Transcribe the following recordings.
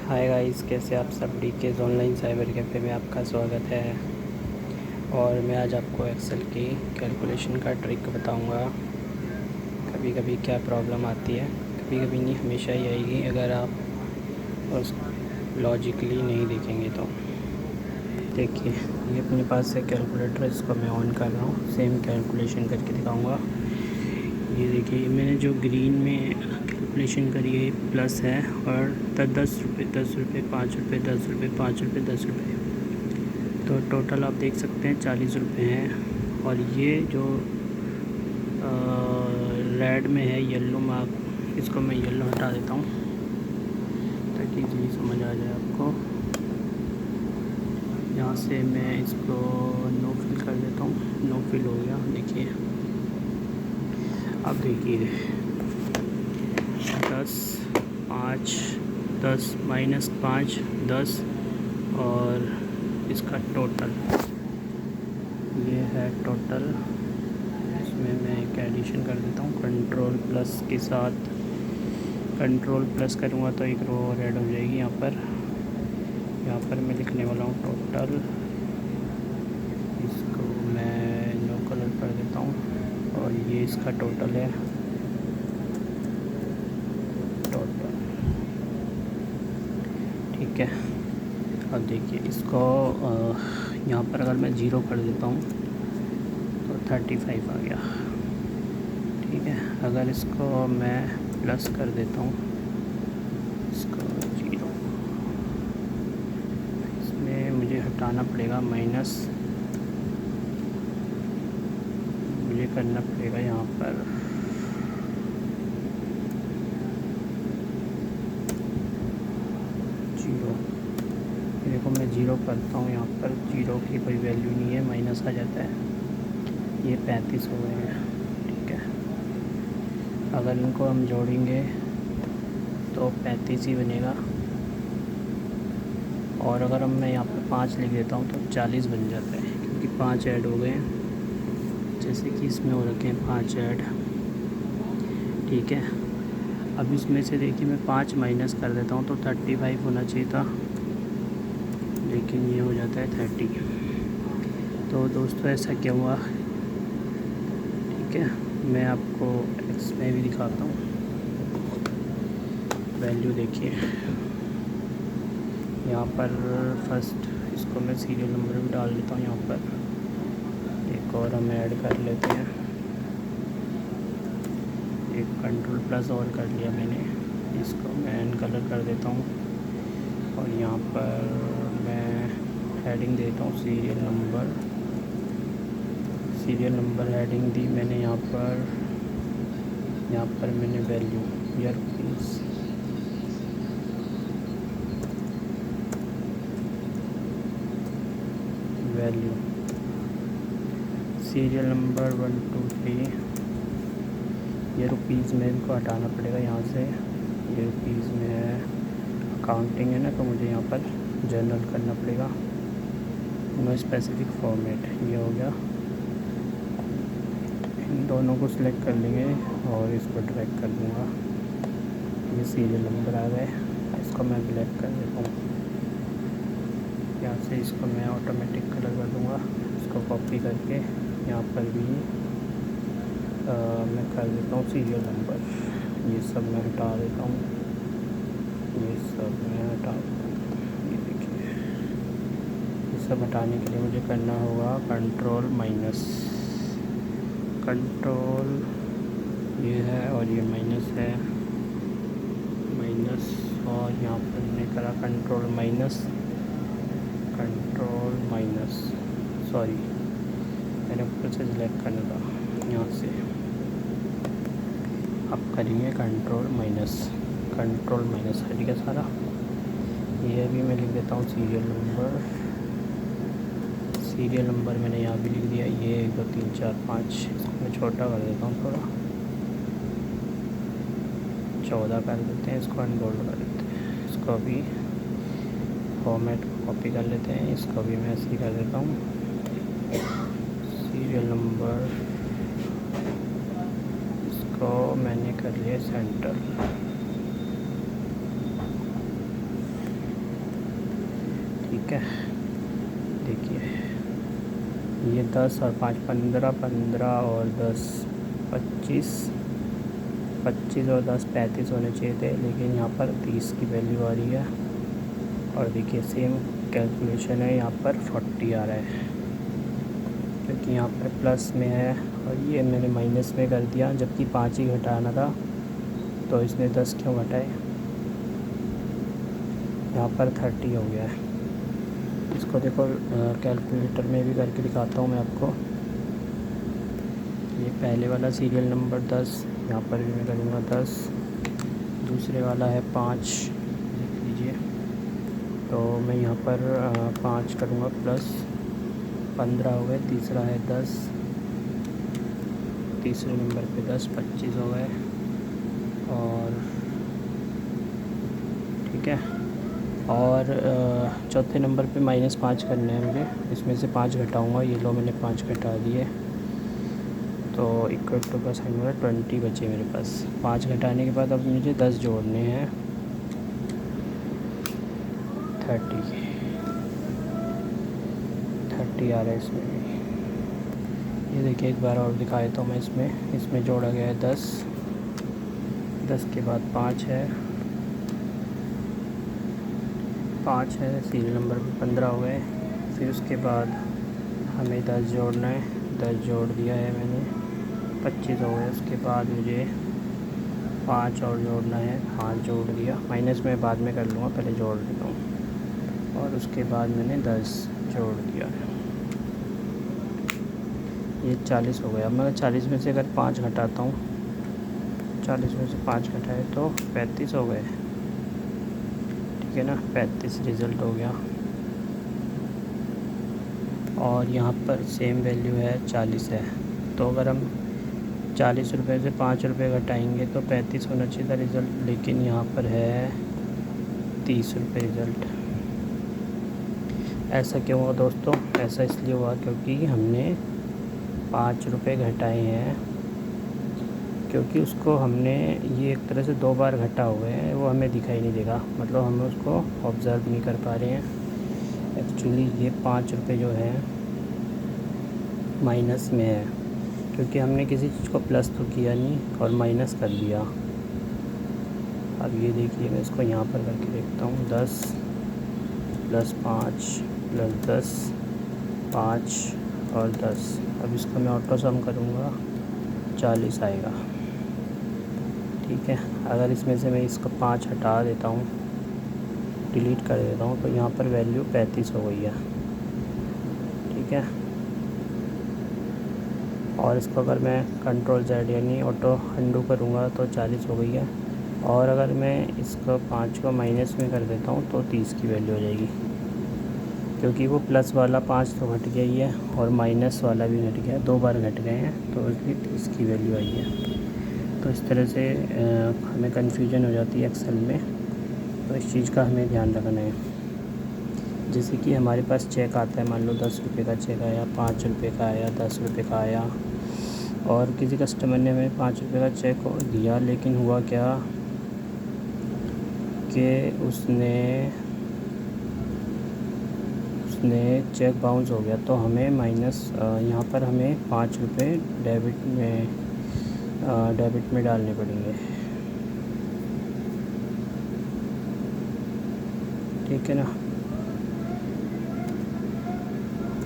Hi guys, कैसे आप सब। डीकेज़ ऑनलाइन साइबर कैफ़े में आपका स्वागत है। और मैं आज आपको एक्सेल की कैलकुलेशन का ट्रिक बताऊंगा। कभी कभी क्या प्रॉब्लम आती है, कभी कभी नहीं, हमेशा ही आएगी अगर आप उस लॉजिकली नहीं देखेंगे तो। देखिए, ये अपने पास है कैलकुलेटर, इसको मैं ऑन कर रहा हूँ, सेम कैलकुलेशन करके दिखाऊंगा। ये देखिए, मैंने जो ग्रीन में कैलकुलेशन करी है प्लस है, और 10 रुपये 10 रुपये 5 रुपये 10 रुपये 5 रुपये 10 रुपये, तो टोटल आप देख सकते हैं 40 रुपये हैं। और ये जो रेड में है येलो मार्क, इसको मैं येलो हटा देता हूँ ताकि इजीली समझ आ जाए आपको। यहाँ से मैं इसको नो फिल कर देता हूँ। नो फिल हो गया। देखिए, अब देखिए 10 5 10 -5 10, और इसका टोटल ये है टोटल। इसमें मैं एक एडिशन कर देता हूँ कंट्रोल प्लस के साथ। कंट्रोल प्लस करूँगा तो एक रो और ऐड हो जाएगी। यहाँ पर मैं लिखने वाला हूँ टोटल। इसको मैं नो कलर कर देता हूँ, और ये इसका टोटल है। टोटल ठीक है। अब देखिए, इसको यहाँ पर अगर मैं ज़ीरो कर देता हूँ तो 35 आ गया। ठीक है। अगर इसको मैं प्लस कर देता हूँ, इसको ज़ीरो, इसमें मुझे हटाना पड़ेगा माइनस, मुझे करना पड़ेगा यहाँ पर ज़ीरो। देखो, मैं ज़ीरो करता हूँ, यहाँ पर ज़ीरो की कोई वैल्यू नहीं है, माइनस आ जाता है। ये 35 हो गए हैं। ठीक है। अगर इनको हम जोड़ेंगे तो 35 ही बनेगा, और अगर हम मैं यहाँ पर 5 लिख देता हूँ तो 40 बन जाता है, क्योंकि 5 ऐड हो गए हैं, जैसे कि इसमें हो रखे हैं 5 ऐड। ठीक है। अब इसमें से देखिए, मैं 5 माइनस कर देता हूँ तो 35 होना चाहिए था, लेकिन ये हो जाता है 30। तो दोस्तों, ऐसा क्या हुआ? ठीक है, मैं आपको एक्स में भी दिखाता हूँ। वैल्यू देखिए, यहाँ पर फर्स्ट इसको मैं सीरियल नंबर भी डाल देता हूँ। यहाँ पर एक और हम ऐड कर लेते हैं, एक कंट्रोल प्लस और कर लिया मैंने। इसको मैं एन कलर कर देता हूँ, और यहाँ पर मैं हेडिंग देता हूँ serial number. Serial number heading दी मैंने। यहाँ पर मैंने value year rupees, value serial number 1 2 3, ये रुपीज़ में इनको हटाना पड़ेगा यहाँ से। ये रुपीज़ में है, अकाउंटिंग है ना, तो मुझे यहाँ पर जर्नल करना पड़ेगा। नो स्पेसिफिक फॉर्मेट, ये हो गया। इन दोनों को सिलेक्ट कर लेंगे और इसको ड्रैग कर दूँगा। ये सीरियल नंबर आ गए। इसको मैं ब्लैक कर देता हूँ। यहाँ से इसको मैं ऑटोमेटिक कलर कर दूँगा। इसको कॉपी करके यहाँ पर भी मैं कर देता हूँ सीरियल नंबर। ये सब मैं हटा देता हूँ, ये सब मैं हटा देता हूँ। ये देखिए, ये सब हटाने के लिए मुझे करना होगा कंट्रोल माइनस। कंट्रोल ये है और ये माइनस है, माइनस, और यहाँ पर मैंने करा control minus. Control minus, sorry, मैंने ऊपर से सिलेक्ट करना था यहाँ से। अब करेंगे कंट्रोल माइनस। कंट्रोल माइनस हट गया सारा। ये भी मैं लिख देता हूँ सीरियल नंबर। सीरियल नंबर मैंने यहाँ भी लिख दिया। ये 1 2 3 4 5, इसको मैं छोटा कर देता हूँ, थोड़ा 14 कर देते हैं। इसको अनबोल्ड कर देते हैं। इसको भी फॉर्मेट कॉपी कर लेते हैं। इसको भी मैं ऐसे ही कर देता हूँ। सीरियल नंबर, इसको मैंने कर लिया सेंटर। ठीक है, देखिए ये 10 और 5 15, 15 और 10 25, 25 और 10 35 होने चाहिए थे, लेकिन यहाँ पर 30 की वैल्यू आ रही है। और देखिए सेम कैलकुलेशन है, यहाँ पर 40 आ रहा है क्योंकि यहाँ पर प्लस में है और ये मैंने माइनस में कर दिया, जबकि 5 ही घटाना था, तो इसने 10 क्यों घटाए। यहाँ पर 30 हो गया है। इसको देखो कैलकुलेटर में भी करके दिखाता हूँ मैं आपको। ये पहले वाला सीरियल नंबर 10, यहाँ पर भी मैं करूँगा 10। दूसरे वाला है 5, देख लीजिए, तो मैं यहाँ पर 5 करूँगा प्लस 15 हो गए। तीसरा है 10, तीसरे नंबर पे 10 25 हो गए। और ठीक है, और चौथे नंबर पे -5 करने हैं मुझे। इसमें से 5 घटाऊँगा, ये लो मैंने 5 घटा दिए, तो इक्वल टू का साइन हुआ 20 बचे मेरे पास। 5 घटाने के बाद अब मुझे 10 जोड़ने हैं, 30 आ रहा है इसमें भी। ये देखिए एक बार और दिखाया तो मैं, इसमें जोड़ा गया है 10, 10 के बाद 5 है, 5 है, सीरियल नंबर पे 15 हो गए। फिर उसके बाद हमें 10 जोड़ना है, 10 जोड़ दिया है मैंने, 25 हो गए। उसके बाद मुझे 5 और जोड़ना है, 5 जोड़ दिया, माइनस में बाद में कर लूँगा, पहले जोड़ देता हूँ। और उसके बाद मैंने 10 जोड़ दिया, ये 40 हो गया। मैं 40 में से अगर 5 घटाता हूँ, 40 में से 5 घटाए तो 35 हो गए, ठीक है ना, 35 रिज़ल्ट हो गया। और यहाँ पर सेम वैल्यू है 40 है, तो अगर हम 40 रुपये से 5 रुपये घटाएंगे तो 35 होना चाहिए था रिज़ल्ट, लेकिन यहाँ पर है 30 रुपये रिज़ल्ट। ऐसा क्यों हुआ दोस्तों? ऐसा इसलिए हुआ क्योंकि हमने 5 रुपये घटाए हैं, क्योंकि उसको हमने ये एक तरह से 2 बार घटा हुए हैं, वो हमें दिखाई नहीं देगा, मतलब हम उसको ऑब्ज़र्व नहीं कर पा रहे हैं। एक्चुअली ये 5 रुपये जो है माइनस में है, क्योंकि हमने किसी चीज़ को प्लस तो किया नहीं और माइनस कर दिया। अब ये देखिए, मैं इसको यहाँ पर करके देखता हूँ। 10 + 5 + 10, 5 और 10। अब इसको मैं ऑटो सम करूँगा, 40 आएगा, ठीक है। अगर इसमें से मैं इसको 5 हटा देता हूँ, डिलीट कर देता हूँ, तो यहाँ पर वैल्यू 35 हो गई है, ठीक है। और इसको अगर मैं Ctrl+Z यानी ऑटो अंडू करूँगा तो 40 हो गई है। और अगर मैं इसको 5 को माइनस में कर देता हूँ तो 30 की वैल्यू हो जाएगी, क्योंकि वो प्लस वाला 5 तो घट गया ही है और माइनस वाला भी घट गया, 2 बार घट गए हैं, तो इसलिए 30 की वैल्यू आई है। तो इस तरह से हमें कन्फ्यूजन हो जाती है एक्सेल में, तो इस चीज़ का हमें ध्यान रखना है। जैसे कि हमारे पास चेक आता है, मान लो 10 रुपये का चेक आया, 5 रुपये का आया, 10 रुपये का आया, और किसी कस्टमर ने हमें 5 रुपये का चेक दिया, लेकिन हुआ क्या कि उसने चेक बाउंस हो गया, तो हमें माइनस यहाँ पर हमें 5 रुपये डेबिट में डालने पड़ेंगे, ठीक है ना,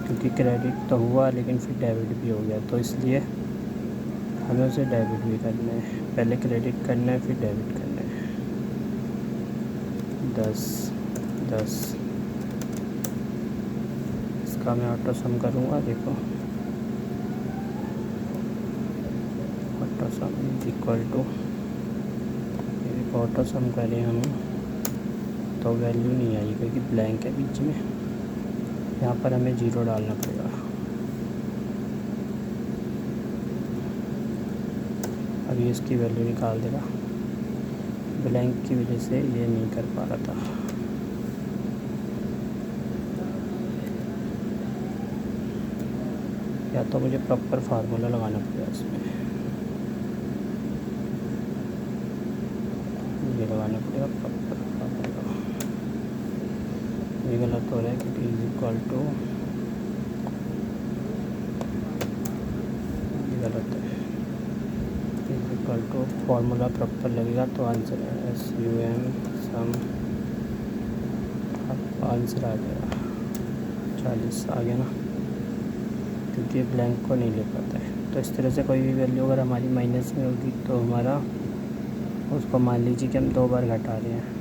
क्योंकि क्रेडिट तो हुआ लेकिन फिर डेबिट भी हो गया, तो इसलिए हमें उसे डेबिट भी करना है। पहले क्रेडिट करना है, फिर डेबिट करना है। 10 10 इसका मैं ऑटो सम करूँगा, देखो auto sum equal to, auto sum करें हम तो वैल्यू नहीं आई क्योंकि ब्लैंक है बीच में, यहाँ पर हमें 0 डालना पड़ेगा। अब ये इसकी वैल्यू निकाल देगा, ब्लैंक की वजह से ये नहीं कर पा रहा था। या तो मुझे प्रॉपर फार्मूला लगाना पड़ेगा इसमें, ये लगाना पड़ेगा प्रॉपर फार्मूला। ये गलत हो रहा है क्योंकि इज इक्वल टू, ये गलत है, is equal to formula proper लगेगा तो आंसर है SUM सम, आंसर आ जाएगा 40 आ गया ना, क्योंकि ब्लैंक को नहीं ले पाता है। तो इस तरह से कोई भी वैल्यू अगर हमारी माइनस में होगी तो हमारा उसको मान लीजिए कि हम 2 बार घटा रहे हैं,